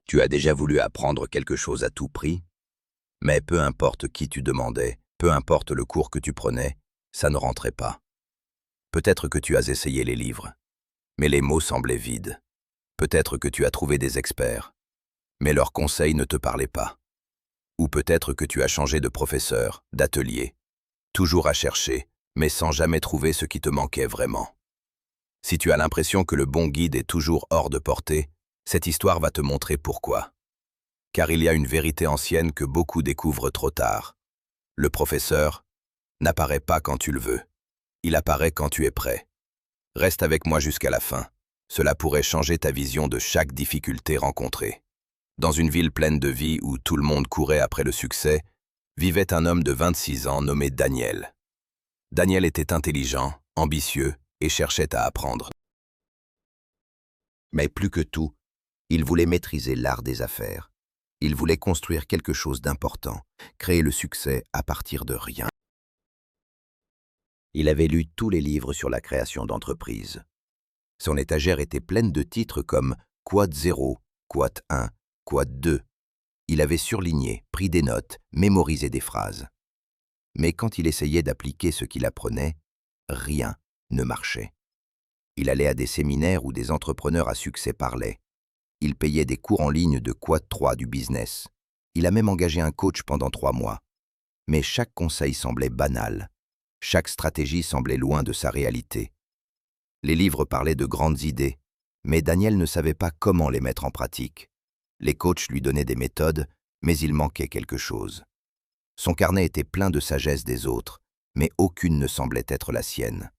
Tu as déjà voulu apprendre quelque chose à tout prix, mais peu importe qui tu demandais, peu importe le cours que tu prenais, ça ne rentrait pas. Peut-être que tu as essayé les livres, mais les mots semblaient vides. Peut-être que tu as trouvé des experts, mais leurs conseils ne te parlaient pas. Ou peut-être que tu as changé de professeur, d'atelier, toujours à chercher, mais sans jamais trouver ce qui te manquait vraiment. Si tu as l'impression que le bon guide est toujours hors de portée, cette histoire va te montrer pourquoi. Car il y a une vérité ancienne que beaucoup découvrent trop tard. Le professeur n'apparaît pas quand tu le veux. Il apparaît quand tu es prêt. Reste avec moi jusqu'à la fin. Cela pourrait changer ta vision de chaque difficulté rencontrée. Dans une ville pleine de vie où tout le monde courait après le succès, vivait un homme de 26 ans nommé Daniel. Daniel était intelligent, ambitieux et cherchait à apprendre. Mais plus que tout, il voulait maîtriser l'art des affaires. Il voulait construire quelque chose d'important, créer le succès à partir de rien. Il avait lu tous les livres sur la création d'entreprises. Son étagère était pleine de titres comme Quad 0, Quad 1, Quad 2. Il avait surligné, pris des notes, mémorisé des phrases. Mais quand il essayait d'appliquer ce qu'il apprenait, rien ne marchait. Il allait à des séminaires où des entrepreneurs à succès parlaient. Il payait des cours en ligne de Quad 3 du business. Il a même engagé un coach pendant 3 mois. Mais chaque conseil semblait banal. Chaque stratégie semblait loin de sa réalité. Les livres parlaient de grandes idées, mais Daniel ne savait pas comment les mettre en pratique. Les coachs lui donnaient des méthodes, mais il manquait quelque chose. Son carnet était plein de sagesse des autres, mais aucune ne semblait être la sienne.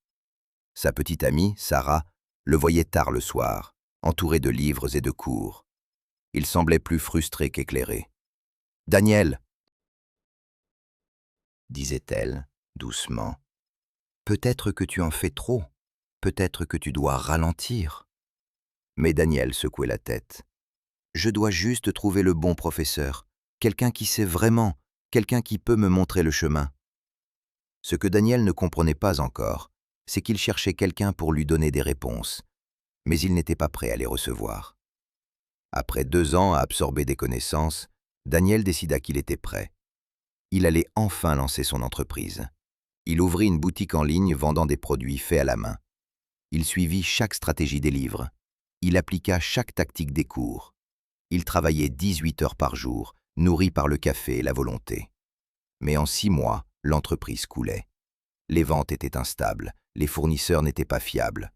Sa petite amie, Sarah, le voyait tard le soir, entouré de livres et de cours. Il semblait plus frustré qu'éclairé. « Daniel !» disait-elle, doucement. « Peut-être que tu en fais trop. Peut-être que tu dois ralentir. » Mais Daniel secouait la tête. « Je dois juste trouver le bon professeur, quelqu'un qui sait vraiment, quelqu'un qui peut me montrer le chemin. » Ce que Daniel ne comprenait pas encore, c'est qu'il cherchait quelqu'un pour lui donner des réponses, mais il n'était pas prêt à les recevoir. Après 2 ans à absorber des connaissances, Daniel décida qu'il était prêt. Il allait enfin lancer son entreprise. Il ouvrit une boutique en ligne vendant des produits faits à la main. Il suivit chaque stratégie des livres. Il appliqua chaque tactique des cours. Il travaillait 18 heures par jour, nourri par le café et la volonté. Mais en 6 mois, l'entreprise coulait. Les ventes étaient instables, les fournisseurs n'étaient pas fiables.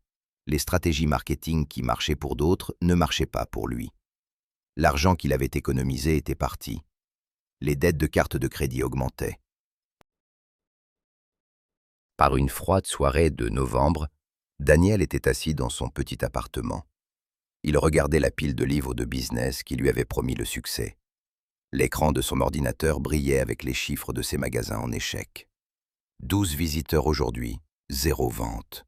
Les stratégies marketing qui marchaient pour d'autres ne marchaient pas pour lui. L'argent qu'il avait économisé était parti. Les dettes de carte de crédit augmentaient. Par une froide soirée de novembre, Daniel était assis dans son petit appartement. Il regardait la pile de livres de business qui lui avait promis le succès. L'écran de son ordinateur brillait avec les chiffres de ses magasins en échec. 12 visiteurs aujourd'hui, 0 vente.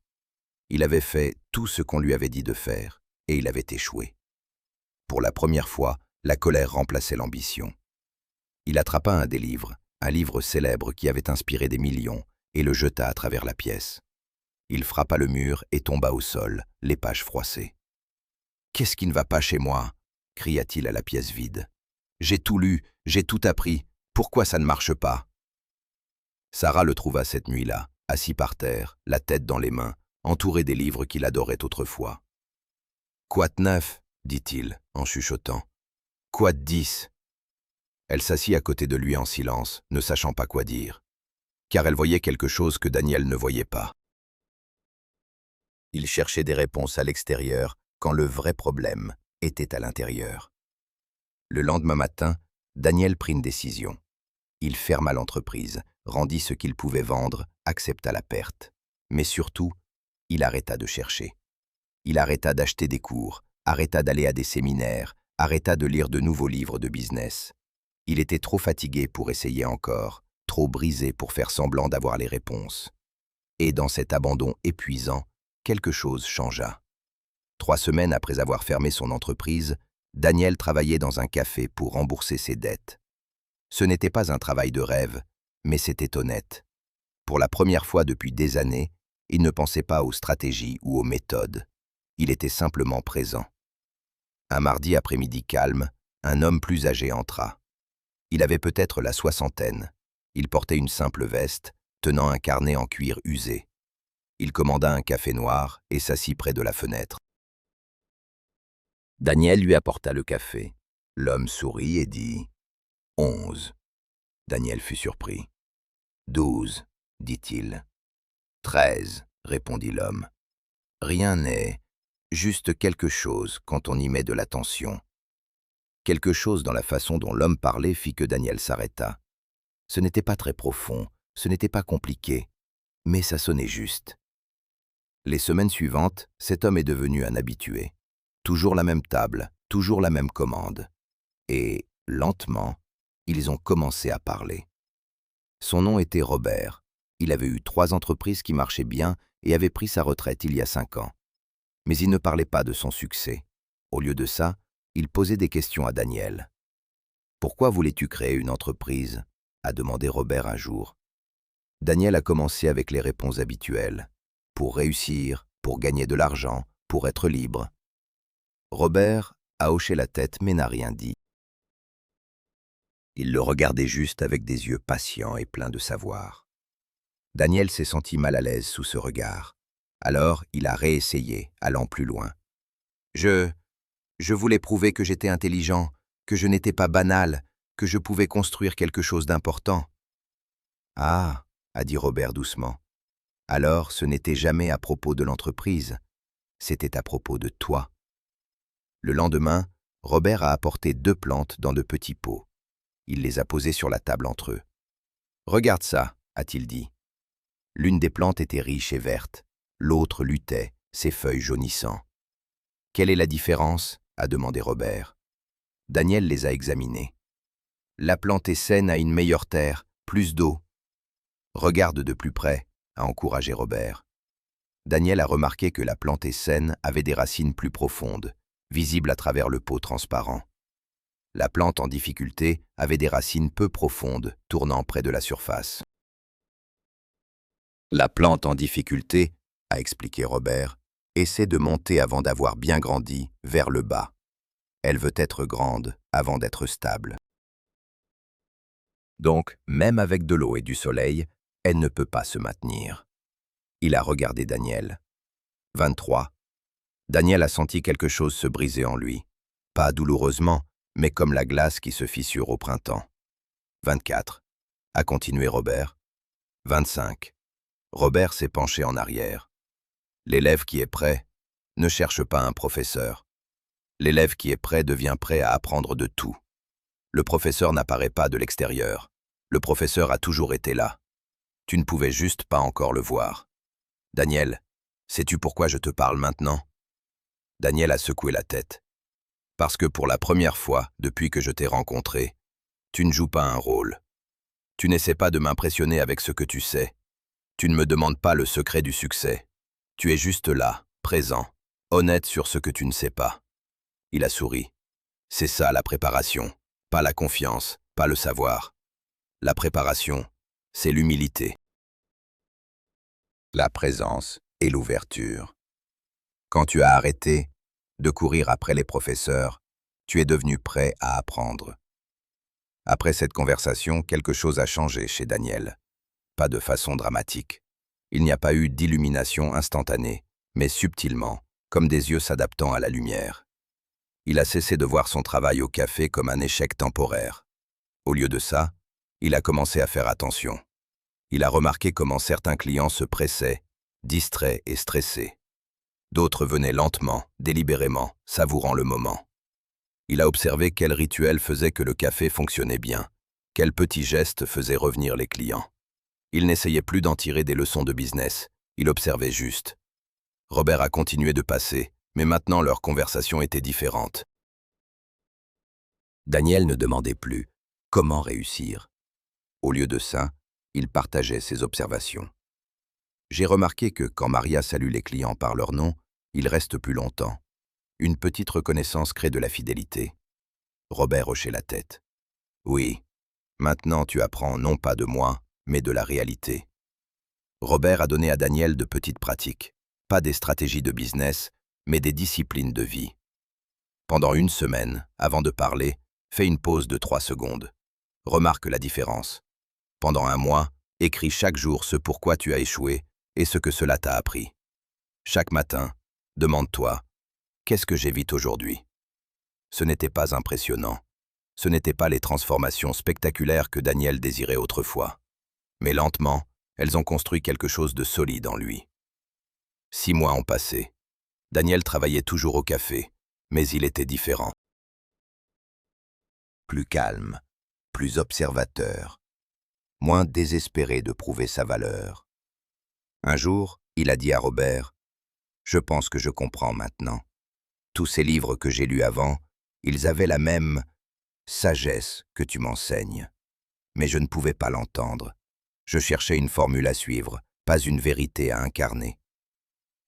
Il avait fait tout ce qu'on lui avait dit de faire, et il avait échoué. Pour la première fois, la colère remplaçait l'ambition. Il attrapa un des livres, un livre célèbre qui avait inspiré des millions, et le jeta à travers la pièce. Il frappa le mur et tomba au sol, les pages froissées. « Qu'est-ce qui ne va pas chez moi ?» cria-t-il à la pièce vide. « J'ai tout lu, j'ai tout appris, pourquoi ça ne marche pas ?» Sarah le trouva cette nuit-là, assis par terre, la tête dans les mains, entouré des livres qu'il adorait autrefois. « Quoi de neuf ?» dit-il, en chuchotant. « Quoi de 10 ?» Elle s'assit à côté de lui en silence, ne sachant pas quoi dire, car elle voyait quelque chose que Daniel ne voyait pas. Il cherchait des réponses à l'extérieur quand le vrai problème était à l'intérieur. Le lendemain matin, Daniel prit une décision. Il ferma l'entreprise, rendit ce qu'il pouvait vendre, accepta la perte. Mais surtout, il arrêta de chercher. Il arrêta d'acheter des cours, arrêta d'aller à des séminaires, arrêta de lire de nouveaux livres de business. Il était trop fatigué pour essayer encore, trop brisé pour faire semblant d'avoir les réponses. Et dans cet abandon épuisant, quelque chose changea. 3 semaines après avoir fermé son entreprise, Daniel travaillait dans un café pour rembourser ses dettes. Ce n'était pas un travail de rêve, mais c'était honnête. Pour la première fois depuis des années, il ne pensait pas aux stratégies ou aux méthodes. Il était simplement présent. Un mardi après-midi calme, un homme plus âgé entra. Il avait peut-être la soixantaine. Il portait une simple veste, tenant un carnet en cuir usé. Il commanda un café noir et s'assit près de la fenêtre. Daniel lui apporta le café. L'homme sourit et dit « 11 ». Daniel fut surpris. « 12 », dit-il. « 13 », répondit l'homme. Rien n'est, juste quelque chose quand on y met de l'attention. Quelque chose dans la façon dont l'homme parlait fit que Daniel s'arrêta. Ce n'était pas très profond, ce n'était pas compliqué, mais ça sonnait juste. Les semaines suivantes, cet homme est devenu un habitué. Toujours la même table, toujours la même commande. Et, lentement, ils ont commencé à parler. Son nom était Robert. Il avait eu 3 entreprises qui marchaient bien et avait pris sa retraite il y a 5 ans. Mais il ne parlait pas de son succès. Au lieu de ça, il posait des questions à Daniel. « Pourquoi voulais-tu créer une entreprise ?» a demandé Robert un jour. Daniel a commencé avec les réponses habituelles. Pour réussir, pour gagner de l'argent, pour être libre. Robert a hoché la tête mais n'a rien dit. Il le regardait juste avec des yeux patients et pleins de savoir. Daniel s'est senti mal à l'aise sous ce regard. Alors, il a réessayé, allant plus loin. Je voulais prouver que j'étais intelligent, que je n'étais pas banal, que je pouvais construire quelque chose d'important. Ah, a dit Robert doucement. Alors, ce n'était jamais à propos de l'entreprise, c'était à propos de toi. Le lendemain, Robert a apporté 2 plantes dans de petits pots. Il les a posées sur la table entre eux. « Regarde ça », a-t-il dit. L'une des plantes était riche et verte, l'autre luttait, ses feuilles jaunissant. « Quelle est la différence ?» a demandé Robert. Daniel les a examinées. « La plante est saine a une meilleure terre, plus d'eau. »« Regarde de plus près », a encouragé Robert. Daniel a remarqué que la plante est saine avait des racines plus profondes, visibles à travers le pot transparent. La plante en difficulté avait des racines peu profondes, tournant près de la surface. La plante en difficulté, a expliqué Robert, essaie de monter avant d'avoir bien grandi, vers le bas. Elle veut être grande avant d'être stable. Donc, même avec de l'eau et du soleil, elle ne peut pas se maintenir. Il a regardé Daniel. 23. Daniel a senti quelque chose se briser en lui. Pas douloureusement, mais comme la glace qui se fissure au printemps. 24. A continué Robert. 25. Robert s'est penché en arrière. L'élève qui est prêt ne cherche pas un professeur. L'élève qui est prêt devient prêt à apprendre de tout. Le professeur n'apparaît pas de l'extérieur. Le professeur a toujours été là. Tu ne pouvais juste pas encore le voir. Daniel, sais-tu pourquoi je te parle maintenant ? Daniel a secoué la tête. Parce que pour la première fois, depuis que je t'ai rencontré, tu ne joues pas un rôle. Tu n'essaies pas de m'impressionner avec ce que tu sais. Tu ne me demandes pas le secret du succès. Tu es juste là, présent, honnête sur ce que tu ne sais pas. Il a souri. C'est ça la préparation, pas la confiance, pas le savoir. La préparation, c'est l'humilité. La présence et l'ouverture. Quand tu as arrêté de courir après les professeurs, tu es devenu prêt à apprendre. Après cette conversation, quelque chose a changé chez Daniel. Pas de façon dramatique. Il n'y a pas eu d'illumination instantanée, mais subtilement, comme des yeux s'adaptant à la lumière. Il a cessé de voir son travail au café comme un échec temporaire. Au lieu de ça, il a commencé à faire attention. Il a remarqué comment certains clients se pressaient, distraits et stressés. D'autres venaient lentement, délibérément, savourant le moment. Il a observé quel rituel faisait que le café fonctionnait bien, quels petits gestes faisaient revenir les clients. Il n'essayait plus d'en tirer des leçons de business, il observait juste. Robert a continué de passer, mais maintenant leur conversation était différente. Daniel ne demandait plus « comment réussir ?» Au lieu de ça, il partageait ses observations. J'ai remarqué que quand Maria salue les clients par leur nom, ils restent plus longtemps. Une petite reconnaissance crée de la fidélité. Robert hochait la tête. Oui, maintenant tu apprends non pas de moi, mais de la réalité. Robert a donné à Daniel de petites pratiques, pas des stratégies de business, mais des disciplines de vie. Pendant une semaine, avant de parler, Fais une pause de 3 secondes. Remarque la différence. Pendant un mois, écris chaque jour ce pourquoi tu as échoué et ce que cela t'a appris. Chaque matin, demande-toi, qu'est-ce que j'évite aujourd'hui? Ce n'était pas impressionnant. Ce n'étaient pas les transformations spectaculaires que Daniel désirait autrefois. Mais lentement, elles ont construit quelque chose de solide en lui. 6 mois ont passé. Daniel travaillait toujours au café, mais il était différent. Plus calme, plus observateur, moins désespéré de prouver sa valeur. Un jour, il a dit à Robert, « Je pense que je comprends maintenant. Tous ces livres que j'ai lus avant, ils avaient la même sagesse que tu m'enseignes. Mais je ne pouvais pas l'entendre. Je cherchais une formule à suivre, pas une vérité à incarner. »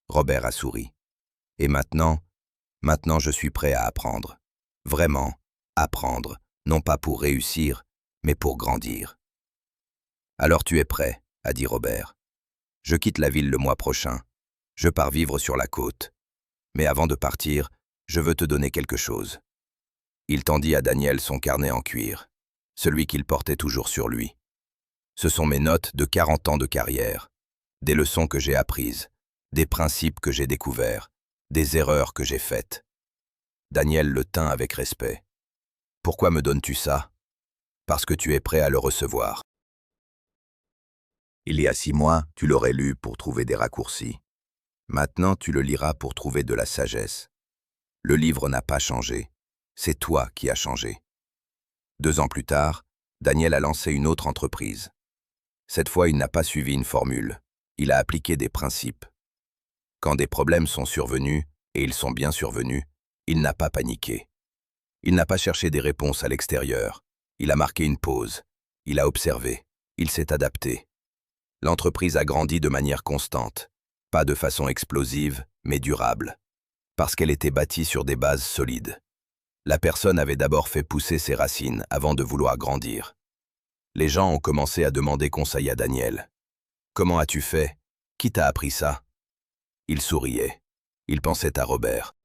Robert a souri. « Et maintenant je suis prêt à apprendre. Vraiment, apprendre, non pas pour réussir, mais pour grandir. » « Alors tu es prêt, » a dit Robert. « Je quitte la ville le mois prochain. Je pars vivre sur la côte. Mais avant de partir, je veux te donner quelque chose. » Il tendit à Daniel son carnet en cuir, celui qu'il portait toujours sur lui. Ce sont mes notes de 40 ans de carrière, des leçons que j'ai apprises, des principes que j'ai découverts, des erreurs que j'ai faites. Daniel le tint avec respect. « Pourquoi me donnes-tu ça? Parce que tu es prêt à le recevoir. » Il y a 6 mois, tu l'aurais lu pour trouver des raccourcis. Maintenant, tu le liras pour trouver de la sagesse. Le livre n'a pas changé. C'est toi qui as changé. 2 ans plus tard, Daniel a lancé une autre entreprise. Cette fois, il n'a pas suivi une formule. Il a appliqué des principes. Quand des problèmes sont survenus, et ils sont bien survenus, il n'a pas paniqué. Il n'a pas cherché des réponses à l'extérieur. Il a marqué une pause. Il a observé. Il s'est adapté. L'entreprise a grandi de manière constante, pas de façon explosive, mais durable, parce qu'elle était bâtie sur des bases solides. La personne avait d'abord fait pousser ses racines avant de vouloir grandir. Les gens ont commencé à demander conseil à Daniel. « Comment as-tu fait? Qui t'a appris ça ?» Il souriait. Il pensait à Robert.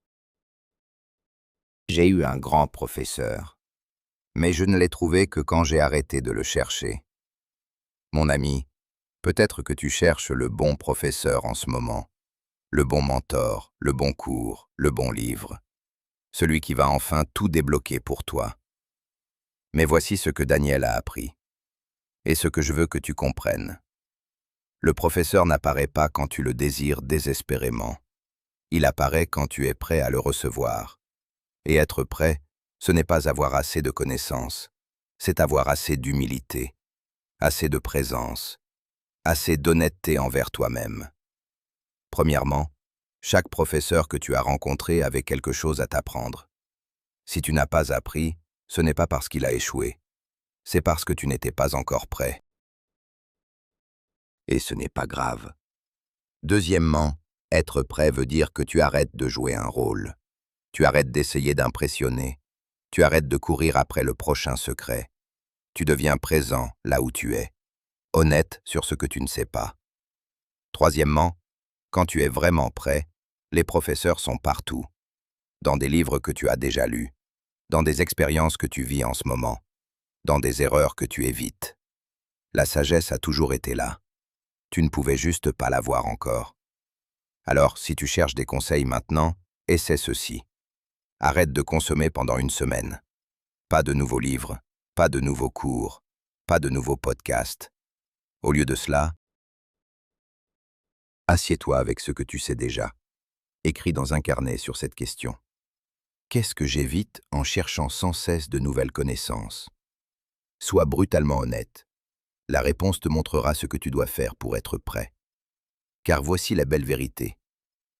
« J'ai eu un grand professeur, mais je ne l'ai trouvé que quand j'ai arrêté de le chercher. Mon ami, peut-être que tu cherches le bon professeur en ce moment, le bon mentor, le bon cours, le bon livre, celui qui va enfin tout débloquer pour toi. Mais voici ce que Daniel a appris, et ce que je veux que tu comprennes. Le professeur n'apparaît pas quand tu le désires désespérément. Il apparaît quand tu es prêt à le recevoir. Et être prêt, ce n'est pas avoir assez de connaissances, c'est avoir assez d'humilité, assez de présence, assez d'honnêteté envers toi-même. Premièrement, chaque professeur que tu as rencontré avait quelque chose à t'apprendre. Si tu n'as pas appris, ce n'est pas parce qu'il a échoué, c'est parce que tu n'étais pas encore prêt. Et ce n'est pas grave. Deuxièmement, être prêt veut dire que tu arrêtes de jouer un rôle. Tu arrêtes d'essayer d'impressionner. Tu arrêtes de courir après le prochain secret. Tu deviens présent là où tu es, honnête sur ce que tu ne sais pas. Troisièmement, quand tu es vraiment prêt, les professeurs sont partout, dans des livres que tu as déjà lus, dans des expériences que tu vis en ce moment, dans des erreurs que tu évites. La sagesse a toujours été là. Tu ne pouvais juste pas la voir encore. Alors, si tu cherches des conseils maintenant, essaie ceci. Arrête de consommer pendant 1 semaine. Pas de nouveaux livres, pas de nouveaux cours, pas de nouveaux podcasts. Au lieu de cela, assieds-toi avec ce que tu sais déjà. Écris dans un carnet sur cette question. Qu'est-ce que j'évite en cherchant sans cesse de nouvelles connaissances? Sois brutalement honnête. La réponse te montrera ce que tu dois faire pour être prêt. Car voici la belle vérité.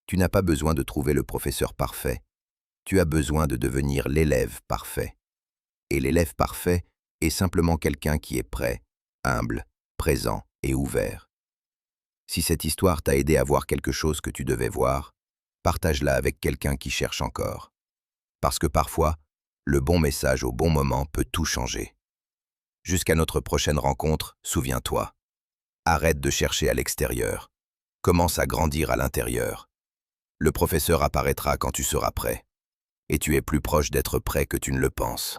Tu n'as pas besoin de trouver le professeur parfait. Tu as besoin de devenir l'élève parfait. Et l'élève parfait est simplement quelqu'un qui est prêt, humble, présent et ouvert. Si cette histoire t'a aidé à voir quelque chose que tu devais voir, partage-la avec quelqu'un qui cherche encore. Parce que parfois, le bon message au bon moment peut tout changer. Jusqu'à notre prochaine rencontre, souviens-toi. Arrête de chercher à l'extérieur. Commence à grandir à l'intérieur. Le professeur apparaîtra quand tu seras prêt. Et tu es plus proche d'être prêt que tu ne le penses.